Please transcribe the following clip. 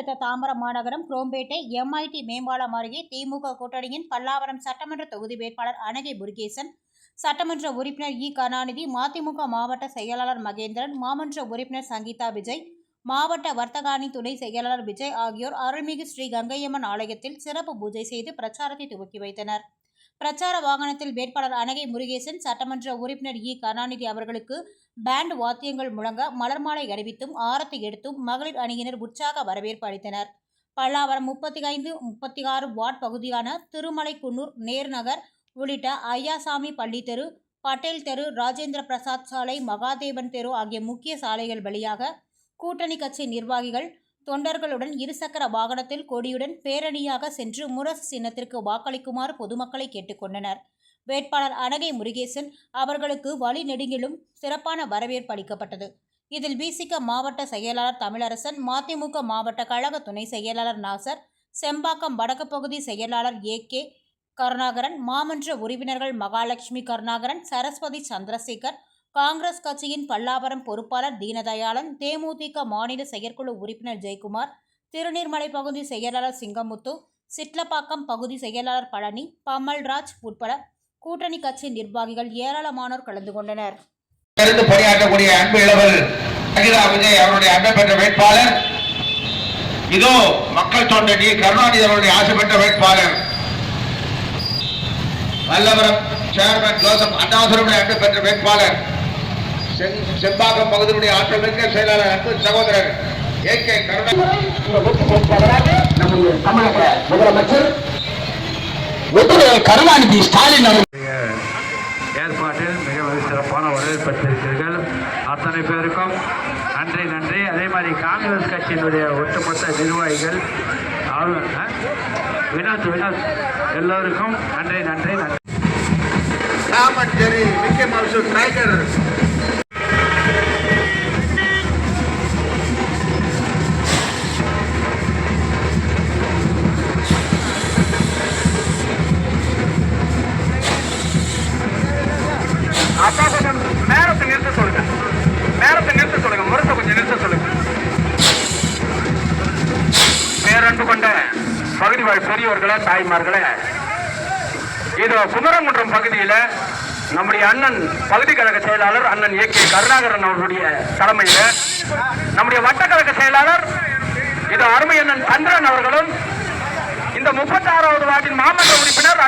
அடுத்த தாம்பரம் மாநகரம் குரோம்பேட்டை MIT மேம்பாலம் அருகே திமுக கூட்டணியின் பல்லாவரம் சட்டமன்ற தொகுதி வேட்பாளர் அனகை முருகேசன், சட்டமன்ற உறுப்பினர் கருணாநிதி, மதிமுக மாவட்ட செயலாளர் மகேந்திரன், மாமன்ற உறுப்பினர் சங்கீதா விஜய், மாவட்ட வர்த்தகாணி துணை செயலாளர் விஜய் ஆகியோர் அருள்மிகு ஸ்ரீ கங்கையம்மன் ஆலயத்தில் சிறப்பு பூஜை செய்து பிரச்சாரத்தை துவக்கி வைத்தனர். பிரச்சார வாகனத்தில் வேட்பாளர் அனகை முருகேசன், சட்டமன்ற உறுப்பினர் கருணாநிதி அவர்களுக்கு பேண்ட் வாத்தியங்கள் முழங்க மலர் மாலை அணிவித்தும் ஆரத்தி எடுத்தும் மகளிர் அணியினர் உற்சாக வரவேற்பு அளித்தனர். பல்லாவரம் 35, 36 வார்டு பகுதியான திருமலைக்குன்னூர், நேர்நகர் உள்ளிட்ட ஐயாசாமி பள்ளி தெரு, பட்டேல் தெரு, ராஜேந்திர பிரசாத் சாலை, மகாதேவன் தெரு ஆகிய முக்கிய சாலைகள் வழியாக கூட்டணி கட்சி நிர்வாகிகள் தொண்டர்களுடன் இருசக்கர வாகனத்தில் கொடியுடன் பேரணியாக சென்று முரசு சின்னத்திற்கு வாக்களிக்குமாறு பொதுமக்களை கேட்டுக்கொண்டனர். வேட்பாளர் அனகை முருகேசன் அவர்களுக்கு வழி நெடுங்கிலும் சிறப்பான வரவேற்பு அளிக்கப்பட்டது. இதில் விசிக மாவட்ட செயலாளர் தமிழரசன், மதிமுக மாவட்ட கழக துணை செயலாளர் நாசர், செம்பாக்கம் வடக்கு பகுதி செயலாளர் AK கருணாகரன், மாமன்ற உறுப்பினர்கள் மகாலட்சுமி கருணாகரன், சரஸ்வதி சந்திரசேகர், காங்கிரஸ் கட்சியின் பல்லாவரம் பொறுப்பாளர் தீனதயாளன், தேமுதிக மாநில செயற்குழு உறுப்பினர் ஜெயக்குமார், திருநீர்மலை பகுதி செயலாளர் சிங்கமுத்து, சிட்லப்பாக்கம் பகுதி செயலாளர் பழனி, பம்மல்ராஜ் உட்பட கூட்டணி கட்சி நிர்வாகிகள் ஏராளமானோர் கலந்து கொண்டனர். பணியாற்றக்கூடிய அன்பு இளவல் சங்கீதா விஜய் அவருடைய அன்பை பெற்ற வேட்பாளர், இதோ மக்கள் தொண்டன் கருணாநிதி அவருடைய ஆசை பெற்ற வேட்பாளர் வல்லவரம் சேர்மன் ஜோசப் அண்ணாதுரையுடைய அன்பை பெற்ற வேட்பாளர், செம்பாக்கம் பகுதியுடைய ஆற்றல் மிக்க செயலாளர் அன்பு சகோதரர் AK கருணாநிதி ஸ்டாலின் ஏற்பாட்டில் மிக சிறப்பான வரவேற்பட்டிருக்கிறீர்கள். அத்தனை பேருக்கும் நன்றி நன்றி. அதே மாதிரி காங்கிரஸ் கட்சியினுடைய ஒட்டுமொத்த நிர்வாகிகள் வினோத் எல்லோருக்கும் நன்றி நன்றி நன்றி. அப்பா கொஞ்சம் நேரத்தை நிறுத்த சொல்லுங்க, முரசை கொஞ்சம் நிறுத்த சொல்லுங்க. பேரன்பு கொண்ட பகுதி வாழ் பெரியவர்களே, தாய்மார்களே, இது குமரங்குன்றம் பகுதியில் நம்முடைய அண்ணன் பகுதி கழக செயலாளர் அண்ணன் AK கருணாகரன் அவர்களுடைய தலைமையில் நம்முடைய வட்டக்கழக செயலாளர் இது அருமை அண்ணன் சந்திரன் அவர்களும், இந்த 36வது வார்டின் மாமன்ற உறுப்பினர்